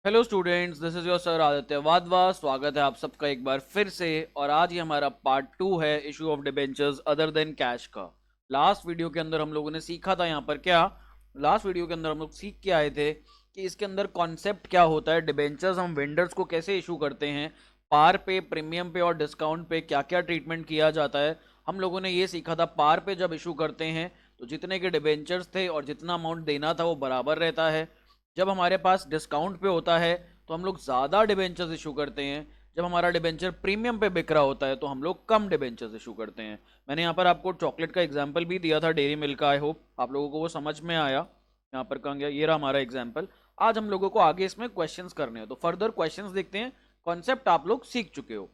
Hello students, this is your sir Aditya Wadhwa. स्वागत है आप सबका एक बार फिर से। और आज ये हमारा पार्ट 2 है issue of debentures other than cash का। लास्ट वीडियो के अंदर हम लोगों ने सीखा था यहाँ पर क्या। लास्ट वीडियो के अंदर हम लोग सीख के आए थे कि इसके अंदर कॉन्सेप्ट क्या होता है, डिबेंचर्स हम वेंडर्स को कैसे इशू करते हैं, पार पे, प्रीमियम पे और डिस्काउंट पे क्या क्या ट्रीटमेंट किया जाता है। हम लोगों ने ये सीखा था पार पे जब इशू करते हैं तो जितने के डिबेंचर्स थे और जितना अमाउंट देना था वो बराबर रहता है। जब हमारे पास डिस्काउंट पे होता है तो हम लोग ज़्यादा डिबेंचर्स इशू करते हैं। जब हमारा डिबेंचर प्रीमियम पे बिक रहा होता है तो हम लोग कम डिबेंचर्स इशू करते हैं। मैंने यहाँ पर आपको चॉकलेट का एग्जाम्पल भी दिया था, डेयरी मिल्क का। आई होप आप लोगों को वो समझ में आया। यहाँ पर कहाँ गया, ये रहा हमारा एग्जाम्पल। आज हम लोगों को आगे इसमें क्वेश्चंस करने हैं, तो फर्दर क्वेश्चंस देखते हैं। कॉन्सेप्ट आप लोग सीख चुके हो।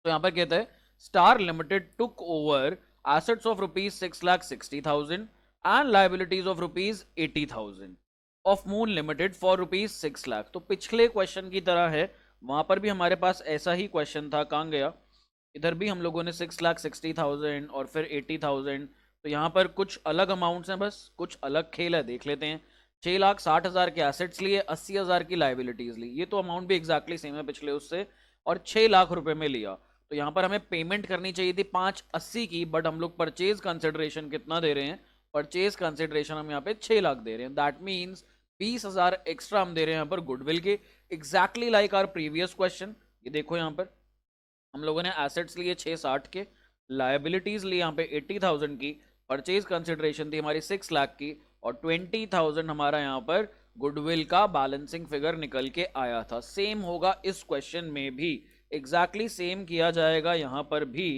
तो यहाँ पर कहता है star limited took over assets of rupees 6,60,000 and liabilities of rupees 80,000 of moon limited for rupees 6 lakh. तो पिछले क्वेश्चन की तरह है, वहां पर भी हमारे पास ऐसा ही क्वेश्चन था। कहाँ गया, इधर भी हम लोगों ने 6,60,000 और फिर 80,000। तो यहाँ पर कुछ अलग अमाउंट्स हैं, बस कुछ अलग खेल है, देख लेते हैं। 6,60,000 के एसेट्स लिए, 80,000 की लाइबिलिटीज ली। ये तो अमाउंट भी एग्जैक्टली सेम है पिछले उससे। और 6 लाख रुपए में लिया। तो यहाँ पर हमें पेमेंट करनी चाहिए थी 580 की, बट हम लोग परचेज कंसिडरेशन कितना दे रहे हैं, परचेज कंसिडरेशन हम यहाँ पे 6 लाख दे रहे हैं। दैट मीन्स 20,000 एक्स्ट्रा हम दे रहे हैं यहाँ पर गुडविल के। Exactly like our previous question. ये देखो यहाँ पर हम लोगों ने एसेट्स लिए 660 के, लाइबिलिटीज ली यहाँ पे 80,000 की, परचेज कंसिडरेशन थी हमारी 6 लाख की, और 20,000 हमारा यहाँ पर गुडविल का बैलेंसिंग फिगर निकल के आया था। सेम होगा इस क्वेश्चन में भी, एग्जैक्टली सेम किया जाएगा यहाँ पर भी।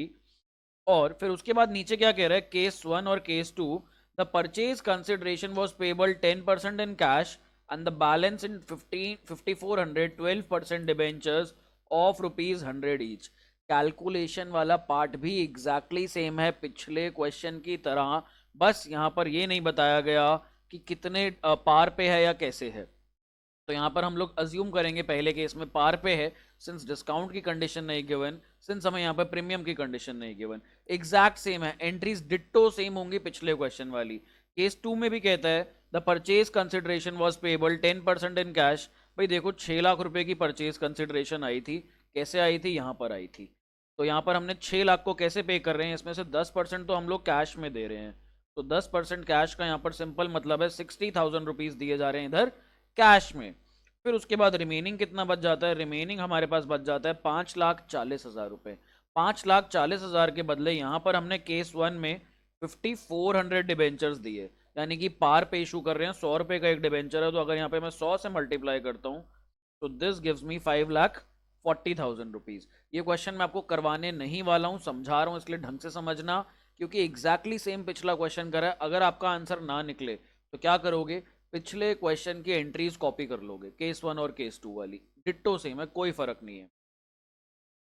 और फिर उसके बाद नीचे क्या कह रहा है, केस 1 और case 2, the purchase consideration was payable 10% in cash and the balance in 5,400 12% debentures of rupees 100 each. Calculation वाला पार्ट भी एग्जैक्टली सेम है पिछले क्वेश्चन की तरह, बस यहाँ पर ये नहीं बताया गया कि कितने पार पे है या कैसे है। तो यहाँ पर हम लोग अज्यूम करेंगे पहले केस में पार पे है, सिंस डिस्काउंट की कंडीशन नहीं गिवन, सिंस हमें यहाँ पर प्रीमियम की कंडीशन नहीं गिवन। एग्जैक्ट सेम है, एंट्रीज डिट्टो सेम होंगी पिछले क्वेश्चन वाली। केस 2 में भी कहता है the purchase consideration was payable 10% in cash. भाई देखो 6 लाख रुपए की परचेज कंसिडरेशन आई थी, कैसे आई थी, यहाँ पर आई थी। तो यहाँ पर हमने 6 लाख को कैसे पे कर रहे हैं, इसमें से 10% तो हम लोग कैश में दे रहे हैं। तो 10% कैश का यहाँ पर सिंपल मतलब है 60,000 रुपीज दिए जा रहे हैं इधर कैश में। फिर उसके बाद रिमेनिंग कितना बच जाता है, रिमेनिंग हमारे पास बच जाता है 5,40,000 रुपए। 5,40,000 के बदले यहाँ पर हमने केस 1 में 5,400 डिबेंचर्स दिए, यानी कि पार पे इशू कर रहे हैं। 100 रुपए का एक डिबेंचर है, तो अगर यहाँ पे मैं 100 से मल्टीप्लाई करता हूँ तो दिस गिव्स मी 5,40,000 रुपीज। ये क्वेश्चन मैं आपको करवाने नहीं वाला हूँ, समझा रहा हूँ, इसलिए ढंग से समझना, क्योंकि एग्जैक्टली सेम पिछला क्वेश्चन करा है। अगर आपका आंसर ना निकले तो क्या करोगे, पिछले क्वेश्चन की एंट्रीज कॉपी कर लोगे, केस 1 और केस 2 वाली, डिट्टो सेम है, कोई फर्क नहीं है।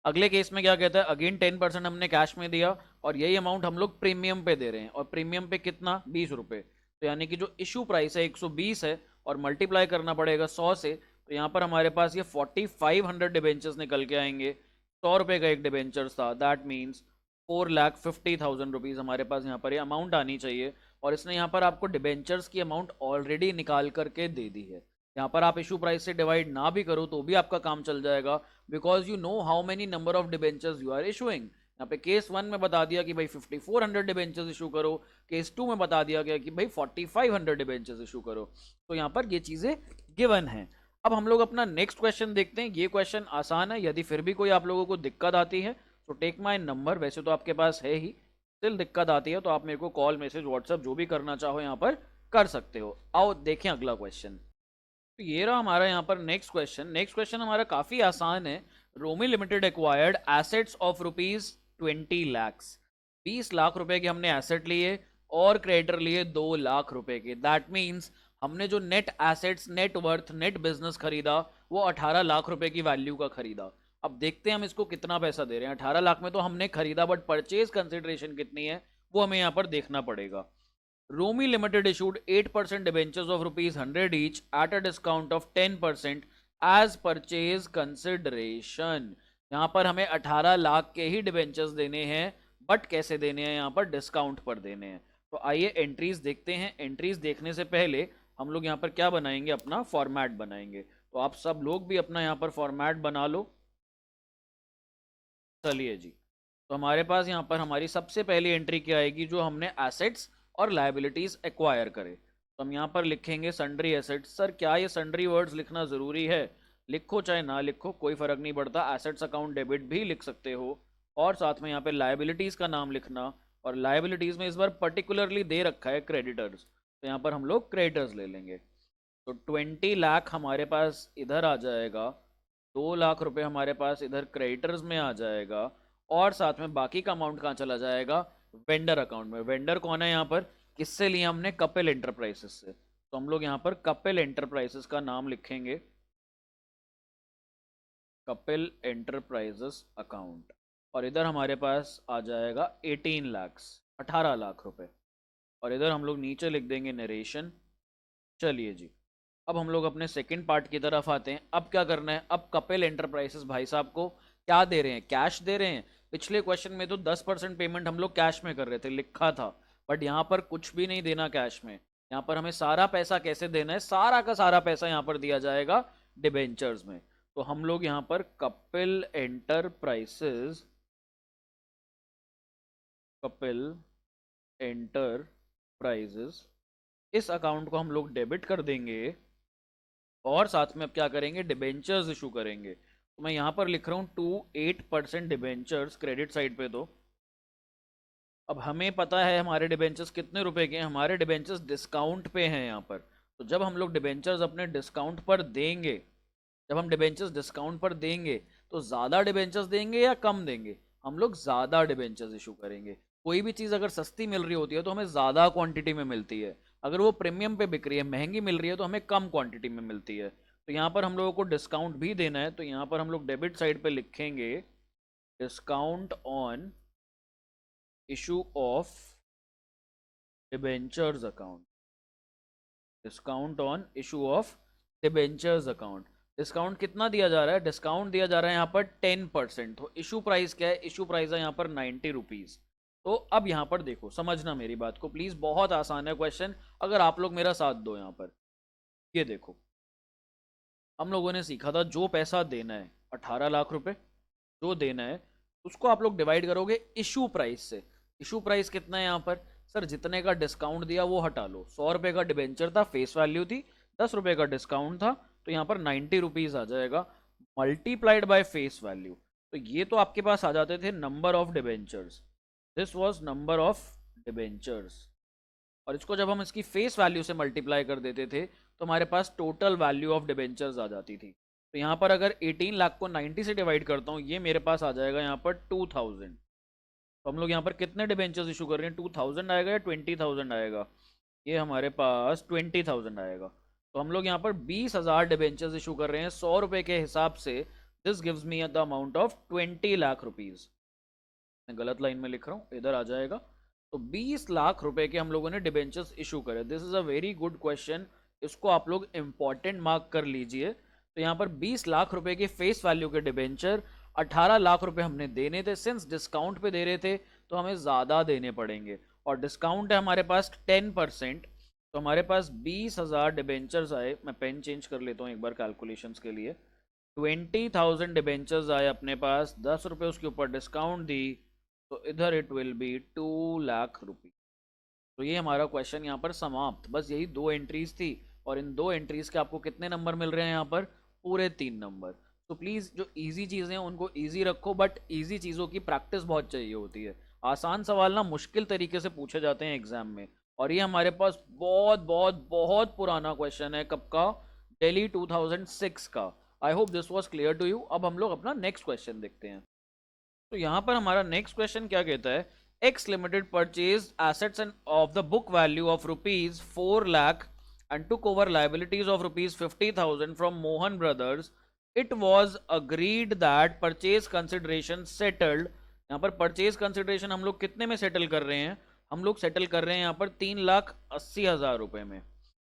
अगले केस में क्या कहता है, अगेन 10% हमने कैश में दिया और यही अमाउंट हम लोग प्रीमियम पे दे रहे हैं, और प्रीमियम पे कितना, 20 रुपए। तो यानी कि जो इशू प्राइस है 120 है, और मल्टीप्लाई करना पड़ेगा 100 से। तो यहाँ पर हमारे पास ये 4,500 डिबेंचर्स निकल के आएंगे। 100 रुपए का एक डिबेंचर था, दैट मीन्स 4,50,000 रुपीज हमारे पास यहाँ पर ये अमाउंट आनी चाहिए। और इसने यहाँ पर आपको डिबेंचर्स की अमाउंट ऑलरेडी निकाल करके दे दी है। यहाँ पर आप इशू प्राइस से डिवाइड ना भी करो तो भी आपका काम चल जाएगा, because you know how many number of debentures you are issuing. यहाँ पे केस 1 में बता दिया कि भाई 5,400 डिबेंचर्स इशू करो, केस 2 में बता दिया गया कि भाई 4,500 डिबेंचर्स इशू करो। तो यहाँ पर ये चीजें गिवन है। अब हम लोग अपना नेक्स्ट क्वेश्चन देखते हैं। ये क्वेश्चन आसान है, यदि फिर भी कोई आप लोगों को दिक्कत आती है तो टेक माई नंबर, वैसे तो आपके पास है ही, स्टिल दिक्कत आती है तो आप मेरे को कॉल, मैसेज, व्हाट्सएप जो भी करना चाहो यहाँ पर कर सकते हो। आओ देखें अगला क्वेश्चन। तो ये रहा हमारा यहाँ पर नेक्स्ट क्वेश्चन। नेक्स्ट क्वेश्चन हमारा काफी आसान है। Romi limited acquired assets of rupees 20 lakhs. 20 lakh रुपए के हमने एसेट लिए और क्रेडिटर लिए 2 लाख रुपए के। दैट मीन्स हमने जो net assets, net worth, net business खरीदा वो 18 लाख रुपए की वैल्यू का खरीदा। अब देखते हैं हम इसको कितना पैसा दे रहे हैं। 18 लाख में तो हमने खरीदा, बट परचेज कंसिडरेशन कितनी है वो हमें यहाँ पर देखना पड़ेगा। Romi Limited issued 8% debentures of rupees 100 each at a discount of 10% as purchase consideration। यहाँ पर हमें 18 लाख के ही डिबेंचर्स देने हैं, बट कैसे देने हैं, यहाँ पर डिस्काउंट पर देने हैं। तो आइए एंट्रीज देखते हैं। एंट्रीज देखने से पहले हम लोग यहाँ पर क्या बनाएंगे, अपना फॉर्मेट बनाएंगे। तो आप सब लोग भी अपना यहाँ पर फॉर्मेट बना लो। चलिए जी, तो हमारे पास यहाँ पर हमारी सबसे पहली एंट्री क्या आएगी, जो हमने एसेट्स और लायबिलिटीज एक्वायर करे। तो हम यहाँ पर लिखेंगे सन्ड्री एसेट्स। सर क्या ये सन्ड्री वर्ड्स लिखना ज़रूरी है? लिखो चाहे ना लिखो, कोई फ़र्क नहीं पड़ता। एसेट्स अकाउंट डेबिट भी लिख सकते हो, और साथ में यहाँ पे लायबिलिटीज़ का नाम लिखना। और लायबिलिटीज़ में इस बार पर्टिकुलरली दे रखा है क्रेडिटर्स, तो यहाँ पर हम लोग क्रेडिटर्स ले लेंगे। तो 20 लाख हमारे पास इधर आ जाएगा, 2 लाख रुपए हमारे पास इधर क्रेडिटर्स में आ जाएगा, और साथ में बाकी का अमाउंट कहाँ चला जाएगा? वेंडर अकाउंट में। वेंडर कौन है यहाँ पर? किससे लिया हमने? कपिल एंटरप्राइजेस से। तो हम लोग यहाँ पर कपिल एंटरप्राइजेस का नाम लिखेंगे, कपिल एंटरप्राइजेस अकाउंट। और इधर हमारे पास आ जाएगा 18 लाख, 18 लाख रुपए। और इधर हम लोग नीचे लिख देंगे नरेशन। चलिए जी, अब हम लोग अपने सेकंड पार्ट की तरफ आते हैं। अब क्या करना है? अब कपिल एंटरप्राइजेस भाई साहब को क्या दे रहे हैं? कैश दे रहे हैं। पिछले क्वेश्चन में तो 10% पेमेंट हम लोग कैश में कर रहे थे, लिखा था, बट यहाँ पर कुछ भी नहीं देना कैश में। यहाँ पर हमें सारा पैसा कैसे देना है? सारा का सारा पैसा यहाँ पर दिया जाएगा डिबेंचर्स में। तो हम लोग यहाँ पर कपिल एंटरप्राइजेस, कपिल एंटरप्राइजेस, इस अकाउंट को हम लोग डेबिट कर देंगे, और साथ में अब क्या करेंगे? डिबेंचर्स इशू करेंगे। तो मैं यहाँ पर लिख रहा हूँ 8% डिबेंचर्स क्रेडिट साइड पे। तो अब हमें पता है हमारे डिबेंचर्स कितने रुपए के हैं। हमारे डिबेंचर्स डिस्काउंट पे हैं यहाँ पर। तो जब हम लोग डिबेंचर्स अपने डिस्काउंट पर देंगे, जब हम डिबेंचर्स डिस्काउंट पर देंगे, तो ज़्यादा डिबेंचर्स देंगे या कम देंगे? हम लोग ज़्यादा डिबेंचर्स इशू करेंगे। कोई भी चीज़ अगर सस्ती मिल रही होती है तो हमें ज़्यादा क्वांटिटी में मिलती है, अगर वो प्रीमियम पे बिक रही है, महंगी मिल रही है, तो हमें कम क्वांटिटी में मिलती है। तो यहाँ पर हम लोगों को डिस्काउंट भी देना है, तो यहाँ पर हम लोग डेबिट साइड पे लिखेंगे discount on issue of debentures account, discount on issue of debentures account. Discount कितना दिया जा रहा है? डिस्काउंट दिया जा रहा है यहाँ पर 10%। तो इशू प्राइस क्या है? इशू प्राइस है यहाँ पर 90 रुपीज़। तो अब यहाँ पर देखो, समझना मेरी बात को प्लीज़, बहुत आसान है क्वेश्चन, अगर आप लोग मेरा साथ दो। यहाँ पर ये देखो, हम लोगों ने सीखा था जो पैसा देना है 18 लाख रुपए जो देना है, उसको आप लोग डिवाइड करोगे इशू प्राइस से। इशू प्राइस कितना है यहाँ पर? सर जितने का डिस्काउंट दिया वो हटा लो। 100 रुपये का डिबेंचर था, फेस वैल्यू थी, 10 रुपये का डिस्काउंट था, तो यहाँ पर 90 रुपीज़ आ जाएगा, मल्टीप्लाइड बाय फेस वैल्यू। तो ये तो आपके पास आ जाते थे number of debentures, this was number of debentures. और इसको जब हम इसकी फेस वैल्यू से मल्टीप्लाई कर देते थे, तो हमारे पास टोटल वैल्यू ऑफ डिबेंचर्स आ जाती थी। तो यहाँ पर अगर 18 लाख को 90 से डिवाइड करता हूँ, ये मेरे पास आ जाएगा यहाँ पर 2000। तो हम लोग यहाँ पर कितने डिबेंचर्स इशू कर रहे हैं? 2000 आएगा या 20,000 आएगा? ये हमारे पास 20,000 आएगा। तो हम लोग यहाँ पर 20,000 डिबेंचर्स इशू कर रहे हैं 100 रुपये के हिसाब से। This gives me the amount of 20 lakh rupees. मैं गलत लाइन में लिख रहा हूँ, इधर आ जाएगा। तो 20 लाख रुपए के हम लोगों ने डिबेंचर्स इशू करे। This is a very good question, इसको आप लोग इंपॉर्टेंट मार्क कर लीजिए। तो यहाँ पर 20 लाख रुपए के फेस वैल्यू के डिबेंचर 18 लाख रुपए हमने देने थे। सिंस डिस्काउंट पे दे रहे थे तो हमें ज़्यादा देने पड़ेंगे, और डिस्काउंट है हमारे पास 10%। तो हमारे पास 20,000 डिबेंचर्स आए। मैं पेन चेंज कर लेता हूँ एक बार कैलकुलेशंस के लिए। 20,000 डिबेंचर्स आए अपने पास, 10 रुपये उसके ऊपर डिस्काउंट दी, तो इधर it will be 2 lakh rupees. तो ये हमारा क्वेश्चन यहाँ पर समाप्त। बस यही दो एंट्रीज थी, और इन दो एंट्रीज के आपको कितने नंबर मिल रहे हैं? यहाँ पर पूरे 3 नंबर। तो प्लीज़ जो इजी चीज़ें हैं उनको इजी रखो, बट इजी चीज़ों की प्रैक्टिस बहुत चाहिए होती है। आसान सवाल ना मुश्किल तरीके से पूछे जाते हैं एग्जाम में, और ये हमारे पास बहुत बहुत बहुत पुराना क्वेश्चन है। कब का? दिल्ली 2006 का। I hope this was clear to you. अब हम लोग अपना नेक्स्ट क्वेश्चन देखते हैं। तो यहाँ पर हमारा नेक्स्ट क्वेश्चन क्या कहता है? X limited purchase assets end of the book value of rupees 4 lakh and took over liabilities of rupees 50,000 from Mohan brothers. It was agreed that purchase consideration settled. यहाँ पर परचेज कंसिडरेशन हम लोग कितने में सेटल कर रहे हैं? हम लोग सेटल कर रहे हैं यहाँ पर 3,80,000 रुपए में।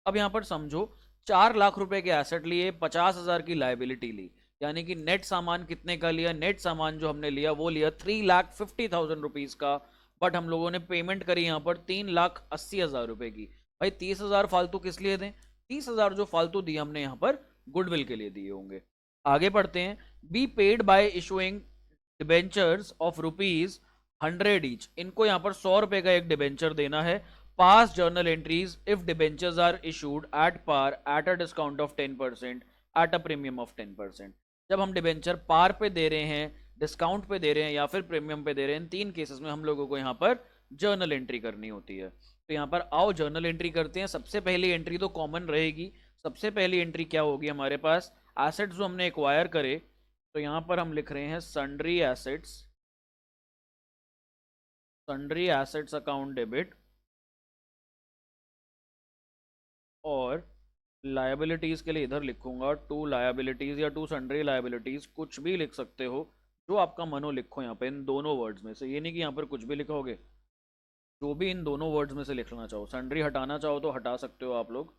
अब यहाँ पर समझो 4 लाख रुपए के एसेट लिए, 50,000 की लाइबिलिटी ली, यानी कि नेट सामान कितने का लिया? नेट सामान जो हमने लिया वो लिया 3,50,000 रुपीज़ का, बट हम लोगों ने पेमेंट करी यहाँ पर 3,80,000 रुपए की। भाई 30,000 फालतू किस लिए दें? 30,000 जो फालतू दिए हमने यहाँ पर गुडविल के लिए दिए होंगे। आगे पढ़ते हैं। Be paid by issuing debentures of ₹100 each, इनको यहाँ पर 100 रुपए का एक डिबेंचर देना है। Pass journal entries if debentures are issued at par at a discount of 10% at a premium of 10%। जब हम डिबेंचर पार पे दे रहे हैं, डिस्काउंट पे दे रहे हैं या फिर प्रीमियम पे दे रहे हैं, इन तीन केसेस में हम लोगों को यहाँ पर जर्नल एंट्री करनी होती है। तो यहाँ पर आओ जर्नल एंट्री करते हैं। सबसे पहली एंट्री तो कॉमन रहेगी। सबसे पहली एंट्री क्या होगी हमारे पास, एसेट्स जो हमने एक्वायर करे, तो यहाँ पर हम लिख रहे हैं सन्ड्री एसेट्स अकाउंट डेबिट, और लायबिलिटीज के लिए इधर लिखूंगा टू लायबिलिटीज या टू सन्ड्री लायबिलिटीज, कुछ भी लिख सकते हो, जो आपका मनो लिखो यहाँ पे इन दोनों वर्ड्स में से। ये नहीं कि यहाँ पर कुछ भी लिखोगे, जो भी इन दोनों वर्ड्स में से लिखना चाहो। सन्ड्री हटाना चाहो तो हटा सकते हो आप लोग।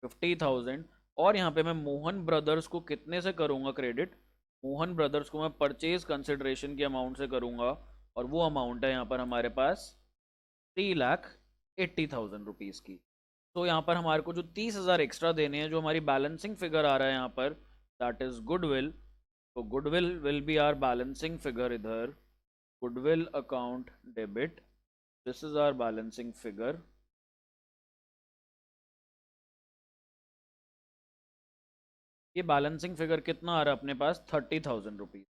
50,000, और यहाँ पे मैं मोहन ब्रदर्स को कितने से करूंगा क्रेडिट, मोहन ब्रदर्स को मैं परचेज कंसिडरेशन के अमाउंट से करूंगा, और वो अमाउंट है यहाँ पर हमारे पास 3,80,000 रुपीज़ की। तो यहाँ पर हमारे को जो 30,000 एक्स्ट्रा देने हैं, जो हमारी बैलेंसिंग फिगर आ रहा है यहाँ पर, दैट इज गुडविल। तो goodwill will be our balancing figure इधर, goodwill account debit, this is our balancing figure. ये बैलेंसिंग फिगर कितना आ रहा है अपने पास, 30,000 रुपीज़।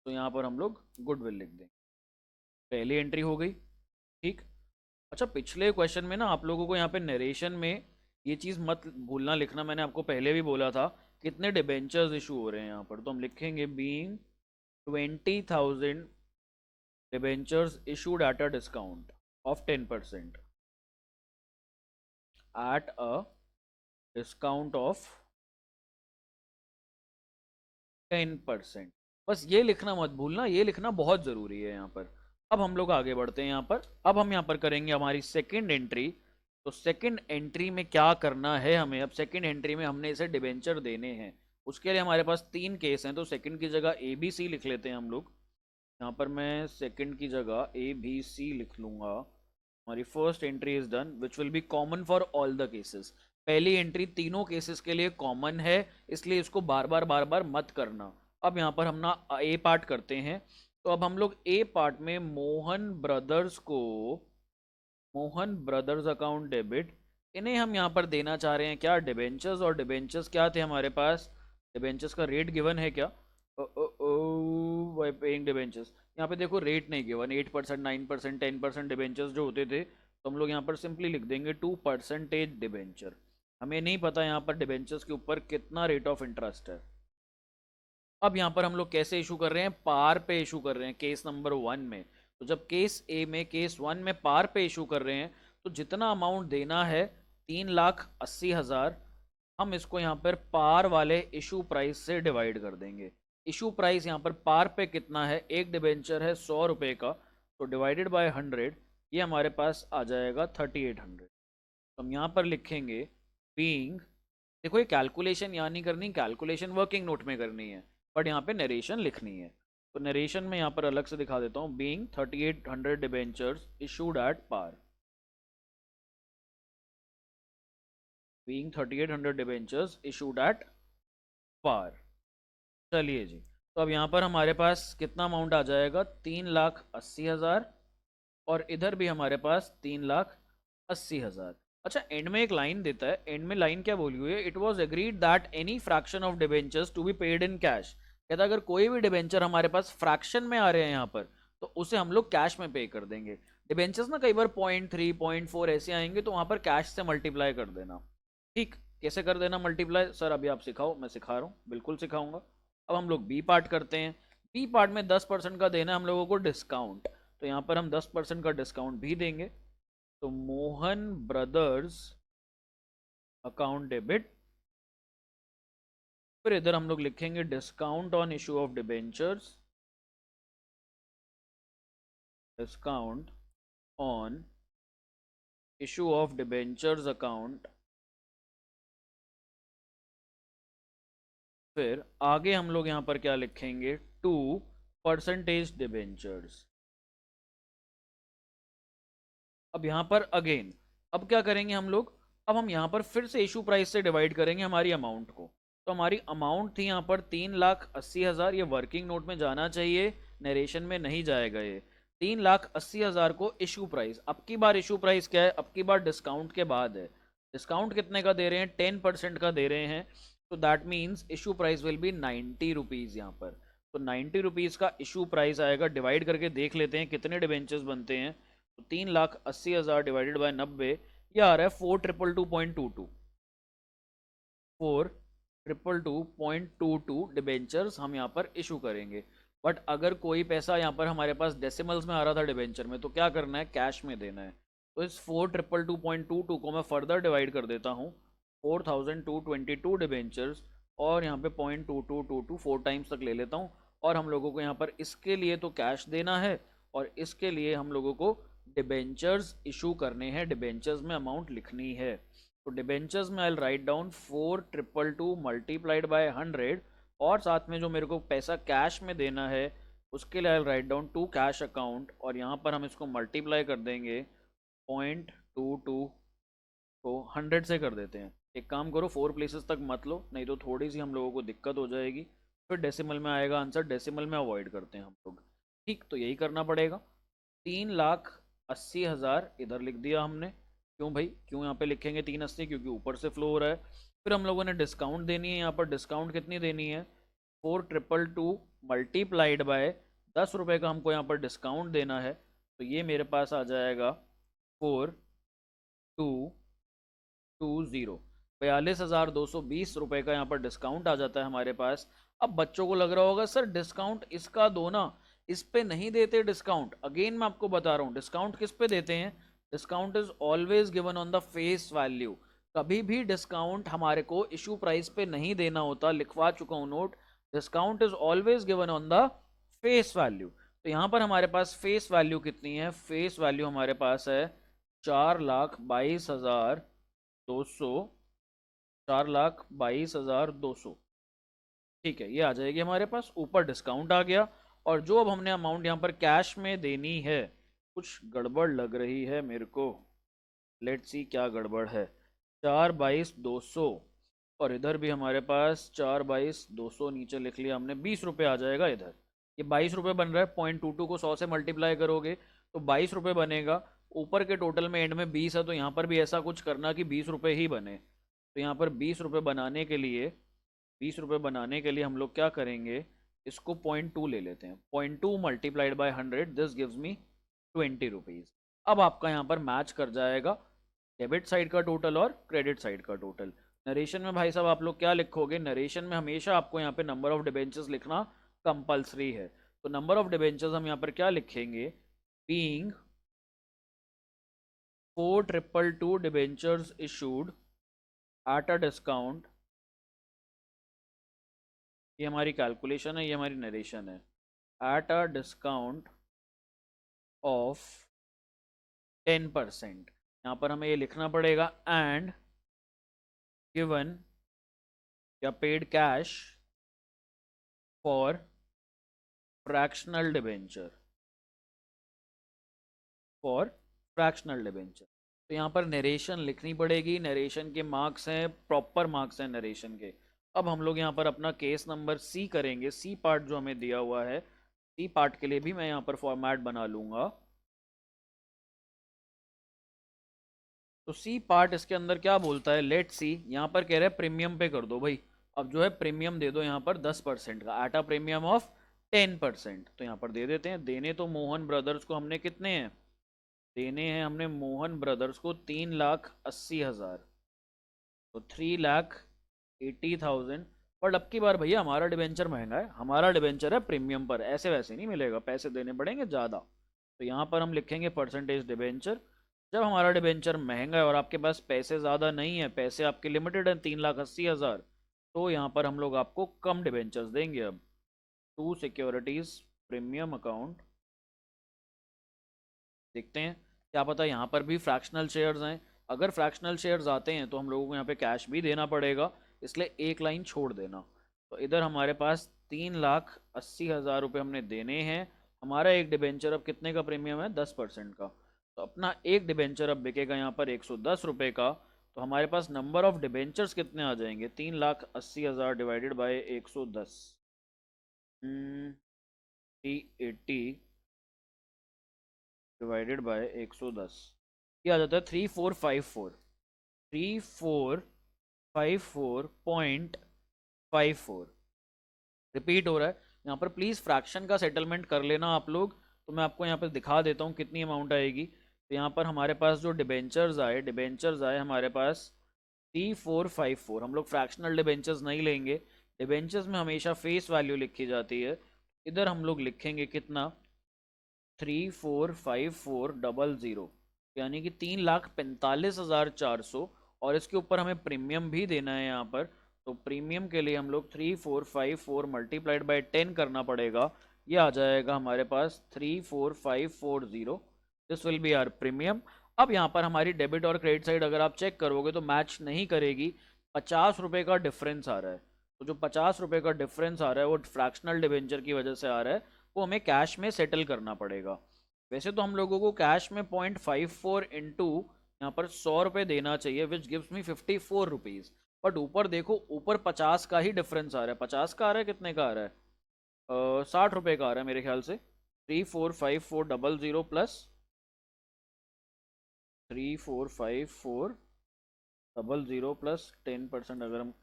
तो यहाँ पर हम लोग गुडविल लिख देंगे। पहली एंट्री हो गई, ठीक। अच्छा, पिछले क्वेश्चन में ना आप लोगों को यहाँ पे नरेशन में ये चीज़ मत भूलना लिखना, मैंने आपको पहले भी बोला था कितने डिबेंचर्स इशू हो रहे हैं यहाँ पर। तो हम लिखेंगे being 20,000 debentures issued eight a discount of 10%, at a discount of 10%। बस ये लिखना मत भूलना, ये लिखना बहुत ज़रूरी है यहाँ पर। अब हम लोग आगे बढ़ते हैं यहाँ पर। अब हम यहाँ पर करेंगे हमारी सेकंड एंट्री। तो सेकंड एंट्री में क्या करना है हमें, अब सेकंड एंट्री में हमने इसे डिबेंचर देने हैं। उसके लिए हमारे पास तीन केस हैं, तो सेकंड की जगह ABC लिख लेते हैं हम लोग। यहाँ पर मैं सेकंड की जगह ABC लिख लूँगा। हमारी first entry is done which will be common for all the cases. पहली एंट्री तीनों केसेस के लिए कॉमन है, इसलिए इसको बार बार मत करना। अब यहाँ पर हम ना ए पार्ट करते हैं। तो अब हम लोग ए पार्ट में मोहन ब्रदर्स अकाउंट डेबिट, इन्हें हम यहाँ पर देना चाह रहे हैं क्या, डिबेंचर्स। और डिबेंचर्स क्या थे हमारे पास, डिबेंचर्स का रेट गिवन है क्या, पेइंग डिबेंचर्स, यहाँ पे देखो रेट नहीं गिवन, 8%, 9%, 10% डिबेंचर्स जो होते थे, तो हम लोग यहाँ पर सिंपली लिख देंगे 2% डिबेंचर। हमें नहीं पता यहाँ पर डिबेंचर्स के ऊपर कितना रेट ऑफ इंटरेस्ट है। अब यहाँ पर हम लोग कैसे इशू कर रहे हैं, पार पे इशू कर रहे हैं केस नंबर 1 में। तो जब केस 1 में पार पे इशू कर रहे हैं, तो जितना अमाउंट देना है 3,80,000, हम इसको यहाँ पर पार वाले इशू प्राइस से डिवाइड कर देंगे। इशू प्राइस यहाँ पर पार पे कितना है, एक डिबेंचर है 100 रुपये का, तो डिवाइडेड बाय 100, ये हमारे पास आ जाएगा 3,800। तो हम यहाँ पर लिखेंगे बीइंग, देखो ये कैलकुलेशन यहाँ नहीं करनी, कैलकुलेशन वर्किंग नोट में करनी है, बट यहाँ पे नरेशन लिखनी है। तो नरेशन में यहाँ पर अलग से दिखा देता हूँ, being 3,800 debentures issued at par, being 3,800 debentures issued at par. चलिए जी, तो अब यहाँ पर हमारे पास कितना अमाउंट आ जाएगा, 3,80,000, और इधर भी हमारे पास 3,80,000। अच्छा, एंड में एक लाइन देता है, एंड में लाइन क्या बोली हुई है, it was agreed that any fraction of debentures to be paid in cash. कहता है अगर कोई भी डिबेंचर हमारे पास फ्रैक्शन में आ रहे हैं यहाँ पर, तो उसे हम लोग कैश में पे कर देंगे। डिबेंचर्स ना कई बार 0.3, 0.4 ऐसे आएंगे, तो वहां पर कैश से मल्टीप्लाई कर देना। ठीक, कैसे कर देना मल्टीप्लाई, सर अभी आप सिखाओ, मैं सिखा रहा हूँ, बिल्कुल सिखाऊंगा। अब हम लोग बी पार्ट करते हैं। बी पार्ट में 10% का देना है हम लोगों को डिस्काउंट, तो यहाँ पर हम 10% का डिस्काउंट भी देंगे। तो मोहन ब्रदर्स अकाउंट डेबिट, फिर इधर हम लोग लिखेंगे discount on issue of debentures, discount on issue of debentures account. फिर आगे हम लोग यहां पर क्या लिखेंगे, 2% डिबेंचर्स। अब यहां पर अगेन, अब क्या करेंगे हम लोग, अब हम यहां पर फिर से इशू प्राइस से डिवाइड करेंगे हमारी अमाउंट को। तो हमारी अमाउंट थी यहाँ पर 3,80,000, ये वर्किंग नोट में जाना चाहिए, नरेशन में नहीं जाएगा ये। 3,80,000 को इशू प्राइस, अब की बार इशू प्राइस क्या है, अब की बार डिस्काउंट के बाद है। डिस्काउंट कितने का दे रहे हैं, 10% का दे रहे हैं, तो that means issue price will be 90 rupees यहाँ पर। तो 90 रुपीज़ का इशू प्राइस आएगा। डिवाइड करके देख लेते हैं कितने डिबेंचर्स बनते हैं। तो 3,80,000 डिवाइडेड बाय 90, ये आ रहा है 4,222.22, 4,222.22 डिबेंचर्स हम यहाँ पर इशू करेंगे। बट अगर कोई पैसा यहाँ पर हमारे पास डेसिमल्स में आ रहा था डिबेंचर में, तो क्या करना है, कैश में देना है। तो इस 4,222.22 को मैं फर्दर डिवाइड कर देता हूँ, 4,222 डिबेंचर्स, और यहाँ पे 0.2222 4 टाइम्स तक ले लेता हूँ। और हम लोगों को यहाँ पर इसके लिए तो कैश देना है, और इसके लिए हम लोगों को डिबेंचर्स इशू करने हैं, डिबेंचर्स में अमाउंट लिखनी है। तो डिबेंचर्स में आई राइट डाउन 4,222 मल्टीप्लाइड बाय 100, और साथ में जो मेरे को पैसा कैश में देना है उसके लिए I write down to cash account, और यहाँ पर हम इसको मल्टीप्लाई कर देंगे 0.22 को 100 से कर देते हैं। एक काम करो, 4 प्लेसेस तक मत लो, नहीं तो थोड़ी सी हम लोगों को दिक्कत हो जाएगी, फिर डेसिमल में आएगा आंसर, डेसिमल में अवॉइड करते हैं हम लोग। ठीक, तो यही करना पड़ेगा। 3,80,000 इधर लिख दिया हमने। क्यों भाई, क्यों यहाँ पे लिखेंगे 380, क्योंकि ऊपर से फ्लो हो रहा है। फिर हम लोगों ने डिस्काउंट देनी है, यहाँ पर डिस्काउंट कितनी देनी है, 4,222 मल्टीप्लाइड बाय 10 रुपये का हमको यहाँ पर डिस्काउंट देना है। तो ये मेरे पास आ जाएगा 4,220, 42,220 रुपये का यहाँ पर डिस्काउंट आ जाता है हमारे पास। अब बच्चों को लग रहा होगा सर डिस्काउंट इसका दो ना, इस पे नहीं देते डिस्काउंट। अगेन मैं आपको बता रहा हूँ, डिस्काउंट किस पे देते हैं, discount is always given on the face value. कभी भी डिस्काउंट हमारे को इशू प्राइस पे नहीं देना होता, लिखवा चुका हूँ note, discount is always given on the face value. तो यहाँ पर हमारे पास फेस वैल्यू कितनी है, फेस वैल्यू हमारे पास है 4,22,200, 4,22,200। ठीक है, ये आ जाएगी हमारे पास, ऊपर डिस्काउंट आ गया। और जो अब हमने अमाउंट यहाँ पर कैश में देनी है, कुछ गड़बड़ लग रही है मेरे को, लेट्स सी क्या गड़बड़ है। 4,22,200, और इधर भी हमारे पास 4,22,200 नीचे लिख लिया हमने, 20 रुपये आ जाएगा इधर। ये 22 रुपये बन रहा है, 0.22 को 100 से मल्टीप्लाई करोगे तो 22 रुपये बनेगा। ऊपर के टोटल में एंड में 20 है, तो यहाँ पर भी ऐसा कुछ करना कि 20 रुपये ही बने। तो यहाँ पर 20 रुपये बनाने के लिए, 20 रुपये बनाने के लिए हम लोग क्या करेंगे, इसको 0.2 ले लेते हैं, 0.2 multiplied by 100, this gives me 20 rupees. अब आपका यहाँ पर मैच कर जाएगा डेबिट साइड का टोटल और क्रेडिट साइड का टोटल। नरेशन में भाई साहब आप लोग क्या लिखोगे, नरेशन में हमेशा आपको यहाँ पे नंबर ऑफ डिबेंचर्स लिखना कंपलसरी है। तो नंबर ऑफ डिबेंचर्स हम यहाँ पर क्या लिखेंगे, being 4,222 debentures issued eight a discount, ये हमारी कैलकुलेशन है, ये हमारी नरेशन है, एट अ डिस्काउंट ऑफ 10%। यहाँ पर हमें ये लिखना पड़ेगा, एंड गिवन या paid cash for fractional debenture, for fractional debenture. तो यहाँ पर नरेशन लिखनी पड़ेगी, नरेशन के मार्क्स हैं, प्रॉपर मार्क्स हैं नरेशन के। अब हम लोग यहाँ पर अपना केस नंबर सी करेंगे, सी पार्ट जो हमें दिया हुआ है, सी पार्ट के लिए भी मैं यहाँ पर फॉर्मेट बना लूंगा। तो सी पार्ट इसके अंदर क्या बोलता है, लेट सी, यहाँ पर कह रहे हैं प्रीमियम पे कर दो भाई। अब जो है प्रीमियम दे दो यहाँ पर 10% का, एट अ प्रीमियम ऑफ 10%। तो यहाँ पर दे देते हैं। देने तो मोहन ब्रदर्स को हमने कितने हैं, देने हैं हमने मोहन ब्रदर्स को 3,80,000, तो 3,80,000। बट अब की बार भैया हमारा डिबेंचर महंगा है, हमारा डिबेंचर है प्रीमियम पर, ऐसे वैसे नहीं मिलेगा, पैसे देने पड़ेंगे ज़्यादा। तो यहाँ पर हम लिखेंगे परसेंटेज डिबेंचर। जब हमारा डिबेंचर महंगा है और आपके पास पैसे ज़्यादा नहीं है, पैसे आपके लिमिटेड हैं 3,80,000, तो यहाँ पर हम लोग आपको कम डिबेंचर्स देंगे। अब टू सिक्योरिटीज़ प्रीमियम अकाउंट, देखते हैं, क्या पता यहाँ पर भी फ्रैक्शनल शेयर्स हैं। अगर फ्रैक्शनल शेयर्स आते हैं तो हम लोगों को यहाँ पे कैश भी देना पड़ेगा, इसलिए एक लाइन छोड़ देना। तो इधर हमारे पास 3,80,000 रुपये हमने देने हैं। हमारा एक डिबेंचर अब कितने का प्रीमियम है, 10% का। तो अपना एक डिबेंचर अब बिकेगा यहाँ पर 110 रुपये का। तो हमारे पास नंबर ऑफ डिबेंचर्स कितने आ जाएंगे, 3,80,000 डिवाइडेड बाय 110, 380 डिवाइडेड बाय 110, ये आ जाता है 3454, 3454.54। रिपीट हो रहा है यहाँ पर, प्लीज़ फ्रैक्शन का सेटलमेंट कर लेना आप लोग। तो मैं आपको यहाँ पर दिखा देता हूँ कितनी अमाउंट आएगी। तो यहाँ पर हमारे पास जो डिबेंचर्स आए हमारे पास 3454। हम लोग फ्रैक्शनल डिबेंचर्स नहीं लेंगे, डिबेंचर्स में हमेशा फेस वैल्यू लिखी जाती है। इधर हम लोग लिखेंगे कितना, 345400, यानी कि 3,45,400। और इसके ऊपर हमें प्रीमियम भी देना है यहाँ पर। तो प्रीमियम के लिए हम लोग 3454 मल्टीप्लाइड बाय 10 करना पड़ेगा। ये आ जाएगा हमारे पास 34540। This will be our premium. अब यहाँ पर हमारी डेबिट और क्रेडिट साइड अगर आप चेक करोगे तो मैच नहीं करेगी, 50 रुपये का डिफरेंस आ रहा है। तो जो 50 रुपये का डिफरेंस आ रहा है वो फ्रैक्शनल डिबेंचर की वजह से आ रहा है, वो हमें कैश में सेटल करना पड़ेगा। वैसे तो हम लोगों को कैश में 0.54 इंटू यहाँ पर 100 रुपये देना चाहिए, which gives me 54 rupees. But ऊपर देखो, ऊपर 50 का ही डिफरेंस आ रहा है। 50 का आ रहा है, कितने का आ रहा है, 60 रुपये का आ रहा है मेरे ख्याल से। 345400 प्लस 345400 प्लस 10%, अगर हम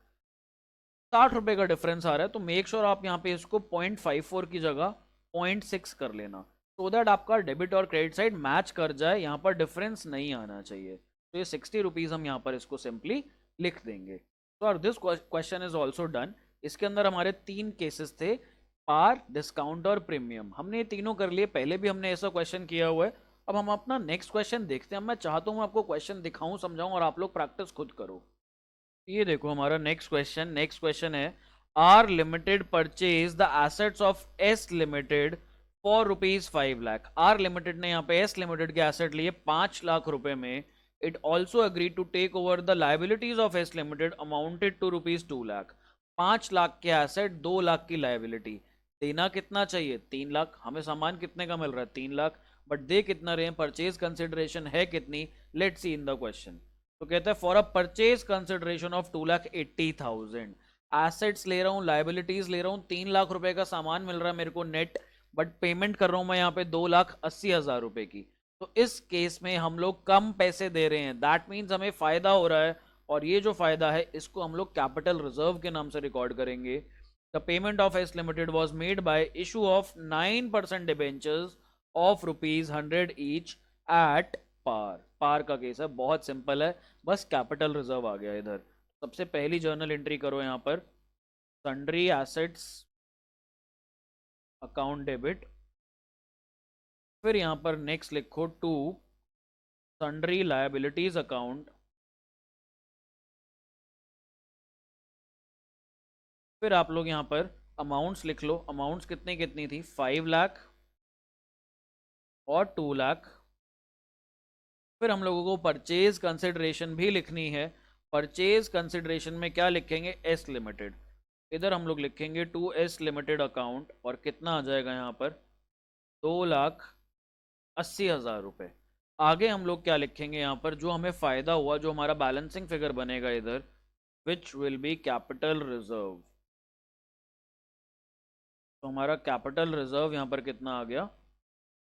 60 रुपये का डिफरेंस आ रहा है, तो मेक श्योर आप यहाँ पे इसको 0.54 की जगह 0.6 कर लेना, सो दैट आपका डेबिट और क्रेडिट साइड मैच कर जाए। यहाँ पर डिफरेंस नहीं आना चाहिए। तो ये 60 रुपीज़ हम यहाँ पर इसको सिंपली लिख देंगे। तो और this question is also done. इसके अंदर हमारे 3 केसेस थे, पार, डिस्काउंट और प्रीमियम। हमने ये तीनों कर लिए, पहले भी हमने ऐसा क्वेश्चन किया हुआ है। अब हम अपना नेक्स्ट क्वेश्चन देखते हैं। मैं चाहता हूँ आपको क्वेश्चन दिखाऊं, समझाऊं, और आप लोग प्रैक्टिस खुद करो। ये देखो हमारा नेक्स्ट क्वेश्चन है, R limited purchase the assets of S limited for ₹5 lakh. R limited ने यहाँ पे एस लिमिटेड के एसेट लिए 5 लाख रुपए में। It also agree to take over the liabilities of S limited amounted to ₹2 lakh. 5 lakh के एसेट, 2 लाख की लाइबिलिटी। देना कितना चाहिए, 3 लाख। हमें सामान कितने का मिल रहा है, 3 लाख। बट दे कितना रहे हैं, परचेज कंसिडरेशन है कितनी, let's see in the question. तो कहता है for a purchase consideration of 2,80,000, assets ले रहा हूँ, लाइबिलिटीज ले रहा हूँ, 3 लाख रुपए का सामान मिल रहा है मेरे को नेट, बट पेमेंट कर रहा हूं मैं यहाँ पे 2,80,000 रुपए की। तो इस केस में हम लोग कम पैसे दे रहे हैं, दैट मीन्स हमें फायदा हो रहा है। और ये जो फायदा है इसको हम लोग कैपिटल रिजर्व के नाम से रिकॉर्ड करेंगे। The payment of S limited was made by issue of 9% debentures of ₹100 each at par. Par का केस है, बहुत सिंपल है, बस कैपिटल रिजर्व आ गया इधर। सबसे पहली जर्नल एंट्री करो यहाँ पर, सन्ड्री एसेट्स अकाउंट डेबिट। फिर यहाँ पर नेक्स्ट लिखो टू सन्ड्री लायबिलिटीज अकाउंट। फिर आप लोग यहाँ पर अमाउंट्स लिख लो। अमाउंट्स कितनी कितनी थी, 5 लाख और 2 लाख। फिर हम लोगों को परचेज कंसिडरेशन भी लिखनी है। परचेज कंसिडरेशन में क्या लिखेंगे, एस लिमिटेड। इधर हम लोग लिखेंगे टू एस लिमिटेड अकाउंट, और कितना आ जाएगा यहाँ पर, 2,80,000 रुपये। आगे हम लोग क्या लिखेंगे यहाँ पर, जो हमें फायदा हुआ, जो हमारा बैलेंसिंग फिगर बनेगा इधर, which will be capital reserve. तो हमारा कैपिटल रिजर्व यहाँ पर कितना आ गया,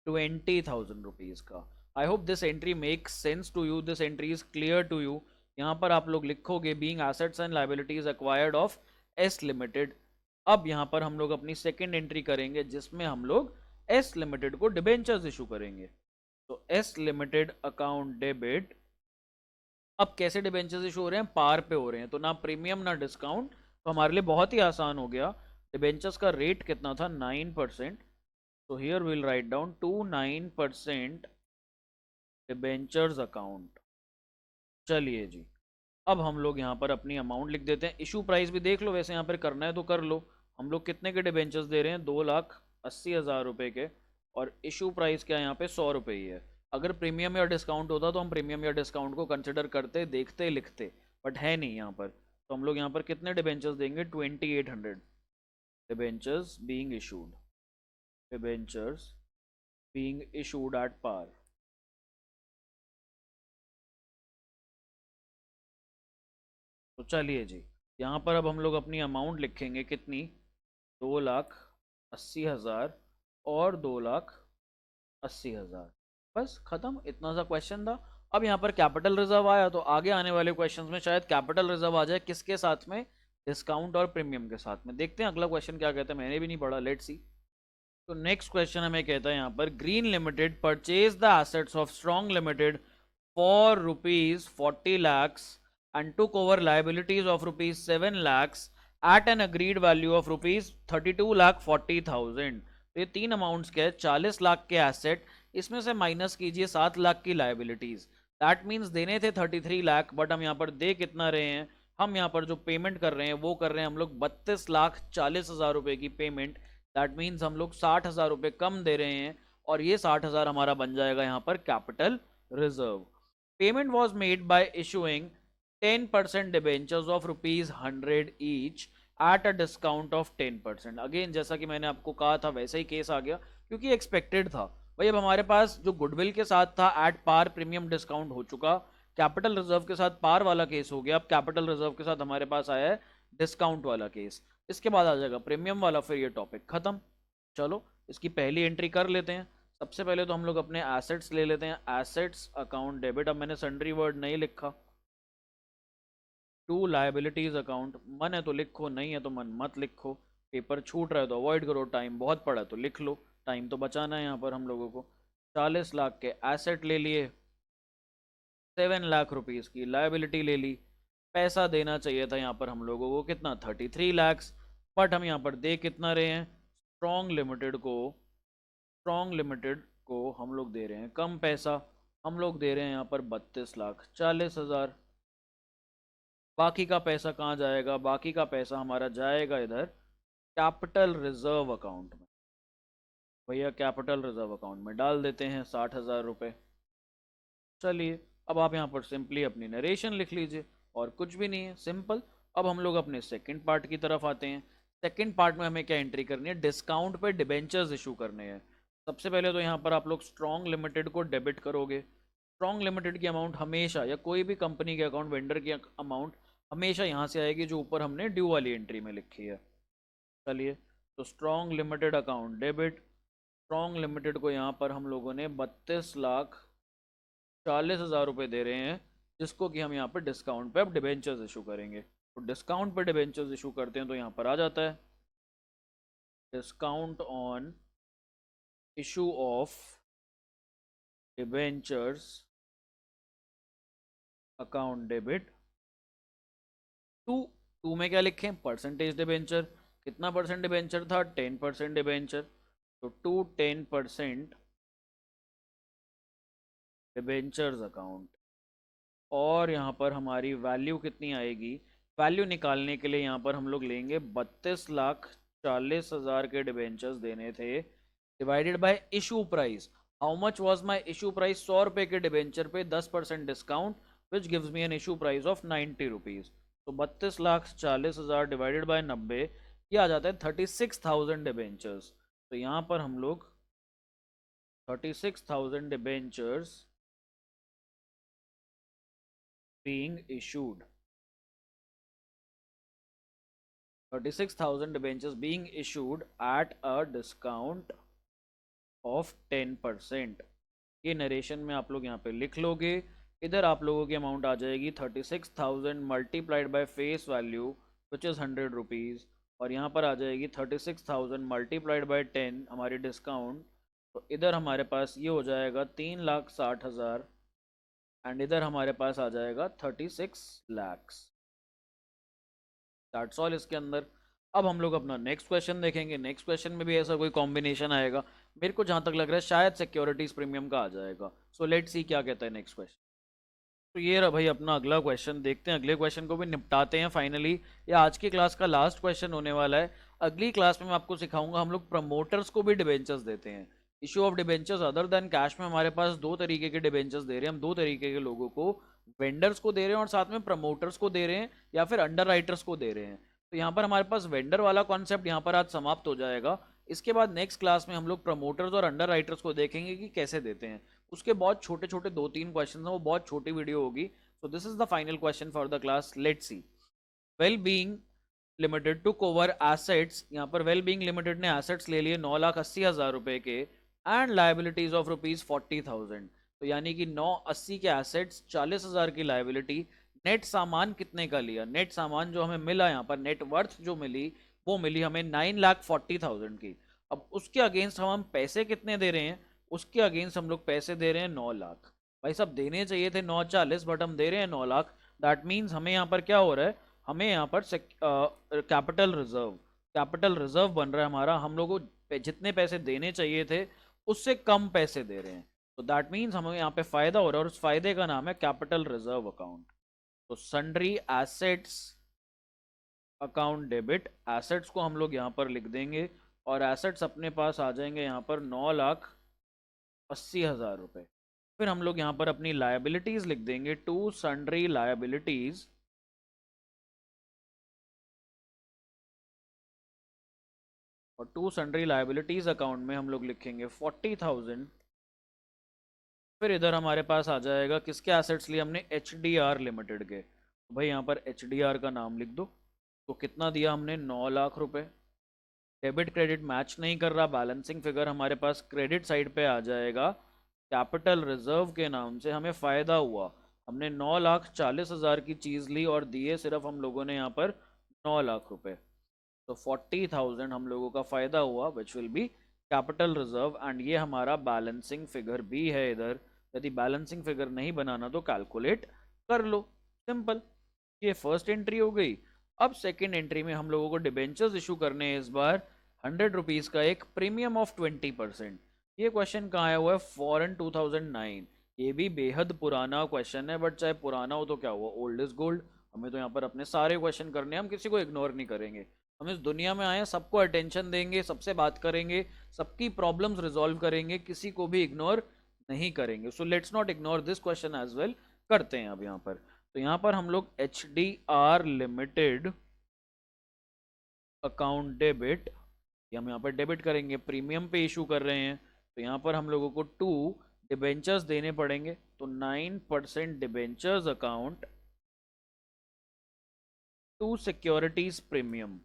20,000 रुपीज का। I hope this entry makes sense to you, this entry is clear to you. यहाँ पर आप लोग लिखोगे being assets and liabilities acquired of S limited. अब यहाँ पर हम लोग अपनी सेकेंड एंट्री करेंगे, जिसमें हम लोग एस लिमिटेड को डिबेंचर्स इशू करेंगे। तो एस लिमिटेड अकाउंट डेबिट। अब कैसे डिबेंचर्स इशू हो रहे हैं, पार पे हो रहे हैं, तो ना प्रीमियम ना डिस्काउंट। तो हमारे लिए बहुत ही आसान हो गया। डिबेंचर्स का रेट कितना था, 9%। तो here will write down to 9% debentures account. चलिए जी, अब हम लोग यहाँ पर अपनी अमाउंट लिख देते हैं। इशू प्राइस भी देख लो, वैसे यहाँ पर करना है तो कर लो। हम लोग कितने के डिबेंचर्स दे रहे हैं, 2,80,000 रुपए के। और इशू प्राइस क्या है यहाँ पे, 100 रुपये ही है। अगर प्रीमियम या डिस्काउंट होता तो हम प्रीमियम या डिस्काउंट को कंसिडर करते, देखते, लिखते, बट है नहीं यहाँ पर। तो हम लोग यहाँ पर कितने डिबेंचर्स देंगे, 2,800 debentures being issued, debentures being issued at par. तो चलिए जी, यहाँ पर अब हम लोग अपनी अमाउंट लिखेंगे कितनी, 2,80,000 और 2,80,000, बस खत्म, इतना सा क्वेश्चन था। अब यहाँ पर कैपिटल रिजर्व आया तो आगे आने वाले क्वेश्चंस में शायद कैपिटल रिजर्व आ जाए, किसके साथ में, डिस्काउंट और प्रीमियम के साथ में। देखते हैं अगला क्वेश्चन क्या कहता है, मैंने भी नहीं पढ़ा, लेट्स सी। तो नेक्स्ट क्वेश्चन हमें कहता है यहाँ पर, green limited purchase the assets of strong limited for rupees 40 lakhs and took over liabilities of rupees 7 lakhs at an agreed value of rupees 32,40,000। तो ये तीन अमाउंट्स के 40 लाख के एसेट, इसमें से माइनस कीजिए 7 लाख की लाइबिलिटीज। दैट मीन्स देने थे 33 लाख, बट हम यहाँ पर दे कितना रहे हैं, हम यहाँ पर जो पेमेंट कर रहे हैं वो कर रहे हैं हम लोग 32,40,000 रुपए की पेमेंट। दैट मीन्स हम लोग 60,000 रुपए कम दे रहे हैं, और ये 60,000 हमारा बन जाएगा यहाँ पर capital reserve. Payment was made by issuing 10% debentures of ₹100 each at a discount of 10%। Again जैसा कि मैंने आपको कहा था वैसा ही केस आ गया, क्योंकि एक्सपेक्टेड था भाई। अब हमारे पास जो गुडविल के साथ था एट पार प्रीमियम डिस्काउंट हो चुका, कैपिटल रिजर्व के साथ पार वाला केस हो गया, अब कैपिटल रिजर्व के साथ हमारे पास आया है डिस्काउंट वाला केस, इसके बाद आ जाएगा प्रीमियम वाला, फिर ये टॉपिक खत्म। चलो इसकी पहली एंट्री कर लेते हैं। सबसे पहले तो हम लोग अपने एसेट्स ले लेते हैं, एसेट्स अकाउंट डेबिट। अब मैंने सन्ड्री वर्ड नहीं लिखा। टू लायबिलिटीज अकाउंट, मन है तो लिखो, नहीं है तो मन मत लिखो, पेपर छूट रहा है तो अवॉइड करो, टाइम बहुत पड़ा तो लिख लो, टाइम तो बचाना है यहाँ पर हम लोगों को। 40 लाख के एसेट ले लिए, 7 लाख रुपीज की लायबिलिटी ले ली। पैसा देना चाहिए था यहाँ पर हम लोगों को कितना, 33 lakhs, बट हम यहाँ पर दे कितना रहे हैं, स्ट्रॉन्ग लिमिटेड को हम लोग दे रहे हैं कम पैसा, हम लोग दे रहे हैं यहाँ पर 32,40,000। बाकी का पैसा कहाँ जाएगा, बाकी का पैसा हमारा जाएगा इधर कैपिटल रिजर्व अकाउंट में। भैया कैपिटल रिजर्व अकाउंट में डाल देते हैं 60,000 रुपये। चलिए अब आप यहाँ पर सिंपली अपनी नरेशन लिख लीजिए, और कुछ भी नहीं है, सिंपल। अब हम लोग अपने सेकंड पार्ट की तरफ आते हैं। सेकंड पार्ट में हमें क्या एंट्री करनी है, डिस्काउंट पे डिबेंचर्स इशू करने हैं। सबसे पहले तो यहाँ पर आप लोग स्ट्रॉन्ग लिमिटेड को डेबिट करोगे। स्ट्रॉन्ग लिमिटेड की अमाउंट हमेशा, या कोई भी कंपनी के अकाउंट वेंडर की अमाउंट हमेशा यहाँ से आएगी जो ऊपर हमने ड्यू वाली एंट्री में लिखी है। चलिए तो strong limited account debit, strong limited को यहाँ पर हम लोगों ने 32,40,000 रुपये दे रहे हैं, जिसको कि हम यहाँ पर डिस्काउंट पे अब डिबेंचर्स इशू करेंगे। तो डिस्काउंट पे डिबेंचर्स इशू करते हैं तो यहाँ पर आ जाता है discount on issue of debentures account debit to में क्या लिखें, परसेंटेज डिबेंचर, कितना परसेंट डिबेंचर था, 10% डिबेंचर, तो टू 10% डिबेंचर्स अकाउंट। और यहाँ पर हमारी वैल्यू कितनी आएगी, वैल्यू निकालने के लिए यहाँ पर हम लोग लेंगे 32,40,000 के डिबेंचर्स देने थे, divided by issue price. How much was my issue price, 100 रुपए के डिबेंचर पे 10% discount, which gives me an issue price of 90 rupees. तो 32,40,000 डिवाइडेड बाय 90, ये आ जाता है 36,000 डिबेंचर्स। तो यहाँ पर हम लोग 36,000 debentures being issued, 36,000 debentures being issued at a discount of 10%। ये नरेशन में आप लोग यहाँ पे लिख लोगे। इधर आप लोगों की अमाउंट आ जाएगी 36,000 multiplied by face value which is 100 rupees, और यहाँ पर आ जाएगी 36,000 मल्टीप्लाइड बाय 10 हमारी डिस्काउंट। तो इधर हमारे पास ये हो जाएगा 3,60,000, एंड इधर हमारे पास आ जाएगा 36 lakhs। दैट्स ऑल इसके अंदर। अब हम लोग अपना नेक्स्ट क्वेश्चन देखेंगे। नेक्स्ट क्वेश्चन में भी ऐसा कोई कॉम्बिनेशन आएगा, मेरे को जहां तक लग रहा है शायद सिक्योरिटीज प्रीमियम का आ जाएगा। सो लेट्स सी क्या कहता है नेक्स्ट क्वेश्चन। तो ये रहा भाई अपना अगला क्वेश्चन, देखते हैं अगले क्वेश्चन को भी निपटाते हैं फाइनली। ये आज की क्लास का लास्ट क्वेश्चन होने वाला है। अगली क्लास में मैं आपको सिखाऊंगा हम लोग प्रमोटर्स को भी डिबेंचर्स देते हैं। Issue of debentures other than cash में हमारे पास दो तरीके के डिबेंचर्स दे रहे हैं हम, दो तरीके के लोगों को, वेंडर्स को दे रहे हैं और साथ में प्रमोटर्स को दे रहे हैं, या फिर अंडर राइटर्स को दे रहे हैं। तो यहाँ पर हमारे पास वेंडर वाला कॉन्सेप्ट यहाँ पर आज समाप्त हो जाएगा। इसके बाद नेक्स्ट क्लास में हम लोग प्रमोटर्स और अंडर राइटर्स को देखेंगे कि कैसे देते हैं। उसके बहुत छोटे छोटे 2-3 क्वेश्चन हैं, वो बहुत छोटी वीडियो होगी। So this is the final question for the class, let's see. Well being limited to cover assets, यहाँ पर वेल बीइंग लिमिटेड ने एसेट्स ले लिए 9,80,000 रुपए के एंड लाइबिलिटीज ऑफ ₹40,000। तो यानी कि 980 के एसेट्स, 40,000 की लाइबिलिटी। नेट सामान कितने का लिया? नेट सामान जो हमें मिला यहाँ पर, नेट वर्थ जो मिली वो मिली हमें 9,40,000 की। अब उसके अगेंस्ट हम पैसे कितने दे रहे हैं? उसके अगेंस्ट हम लोग पैसे दे रहे हैं 9 लाख। भाई साहब देने चाहिए थे 940, बट हम दे रहे हैं 9 लाख। दैट मीन्स हमें यहाँ पर क्या हो रहा है? हमें यहाँ पर कैपिटल रिजर्व बन रहा है हमारा। हम लोगों को जितने पैसे देने चाहिए थे उससे कम पैसे दे रहे हैं। तो दैट मीन्स हमें यहाँ पे फायदा हो रहा है और उस फायदे का नाम है कैपिटल रिजर्व अकाउंट। तो sundry assets account debit, assets को हम लोग यहाँ पर लिख देंगे और एसेट्स अपने पास आ जाएंगे यहाँ पर 9,80,000 रुपए। फिर हम लोग यहाँ पर अपनी लायबिलिटीज लिख देंगे, टू सन्ड्री लायबिलिटीज, और टू सन्ड्री लायबिलिटीज अकाउंट में हम लोग लिखेंगे 40,000। फिर इधर हमारे पास आ जाएगा किसके एसेट्स लिए हमने? HDR लिमिटेड के। तो भाई यहाँ पर HDR का नाम लिख दो। तो कितना दिया हमने? 9 लाख रुपए। डेबिट क्रेडिट मैच नहीं कर रहा, बैलेंसिंग फिगर हमारे पास क्रेडिट साइड पे आ जाएगा। कैपिटल रिजर्व के नाम से हमें फायदा हुआ, हमने 9,40,000 की चीज ली और दिए सिर्फ हम लोगों ने यहाँ पर 9 लाख रुपए। तो 40,000 हम लोगों का फायदा हुआ, which will be capital reserve, and ये हमारा बैलेंसिंग फिगर भी है इधर। यदि बैलेंसिंग फिगर नहीं बनाना तो कैलकुलेट कर लो, सिंपल। ये फर्स्ट एंट्री हो गई। अब सेकेंड एंट्री में हम लोगों को डिबेंचर्स इशू करने हैं इस बार 100 रुपीज का, एक प्रीमियम ऑफ 20%। ये क्वेश्चन कहाँ आया हुआ है? फॉरेन 2009। ये भी बेहद पुराना क्वेश्चन है, बट चाहे पुराना हो तो क्या हुआ, ओल्ड इज गोल्ड। हमें तो यहाँ पर अपने सारे क्वेश्चन करने हैं, हम किसी को इग्नोर नहीं करेंगे। हम इस दुनिया में आए हैं, सबको अटेंशन देंगे, सबसे बात करेंगे, सबकी प्रॉब्लम्स रिजॉल्व करेंगे, किसी को भी इग्नोर नहीं करेंगे। So let's not ignore this question as well. करते हैं अब यहाँ पर। तो यहाँ पर हम लोग HDR लिमिटेड अकाउंट डेबिट, हम यहाँ पर डेबिट करेंगे, प्रीमियम पे इशू कर रहे हैं। तो यहाँ पर हम लोगों को 2 डिबेंचर्स देने पड़ेंगे। तो 9% debentures account, 2 securities premium,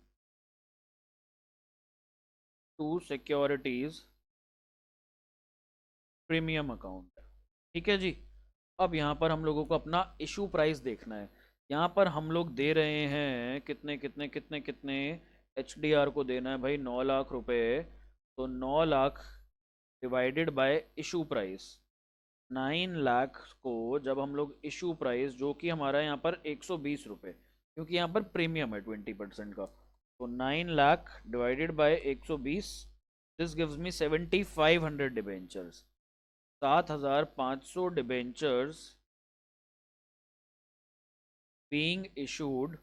2 securities premium account. ठीक है जी। अब यहाँ पर हम लोगों को अपना इशू प्राइस देखना है। यहाँ पर हम लोग दे रहे हैं कितने कितने कितने कितने, HDR को देना है भाई 9 लाख रुपए। तो 9 lakh divided by issue price, 9 lakh को जब हम लोग इशू प्राइस, जो कि हमारा यहाँ पर 120 रुपये, क्योंकि यहाँ पर प्रीमियम है 20% का। तो 9 lakh divided by 120, this gives me 7,500 debentures, 7,500 debentures being issued.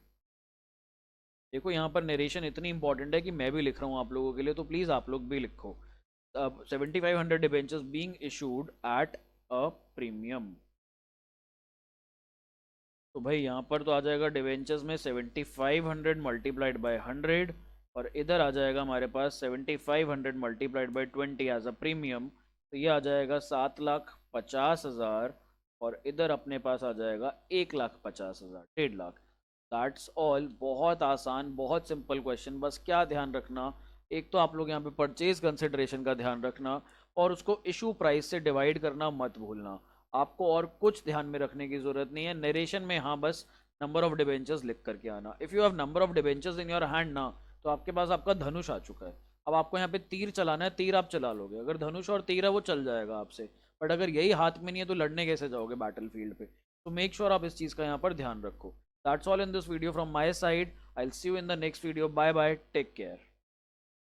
देखो यहाँ पर नरेशन इतनी इंपॉर्टेंट है कि मैं भी लिख रहा हूँ आप लोगों के लिए, तो प्लीज आप लोग भी लिखो। 7,500 debentures being issued eight a premium. तो भाई यहाँ पर तो आ जाएगा डिबेंचर्स में 7,500 मल्टीप्लाइड बाय 100, और इधर आ जाएगा हमारे पास 7,500 multiplied by 20 as a premium. तो ये आ जाएगा 7,50,000, और इधर अपने पास आ जाएगा 1,50,000, 1.5 लाख। That's all. बहुत आसान, बहुत सिंपल क्वेश्चन। बस क्या ध्यान रखना, एक तो आप लोग यहाँ पे परचेज कंसिडरेशन का ध्यान रखना, और उसको इशू प्राइस से डिवाइड करना मत भूलना। आपको और कुछ ध्यान में रखने की जरूरत नहीं है। नरेशन में हाँ बस नंबर ऑफ डिबेंचर्स लिख करके आना। If you have number of debentures in your hand ना, तो आपके पास आपका धनुष आ चुका है। अब आपको यहाँ पे तीर चलाना है, तीर आप चला लोगे। अगर धनुष और तीर है वो चल जाएगा आपसे, बट अगर यही हाथ में नहीं है तो लड़ने कैसे जाओगे बैटल फील्ड पे? तो मेक श्योर आप इस चीज़ का यहाँ पर ध्यान रखो। That's all in this video from my side. I will see you in the next video. Bye bye, take care.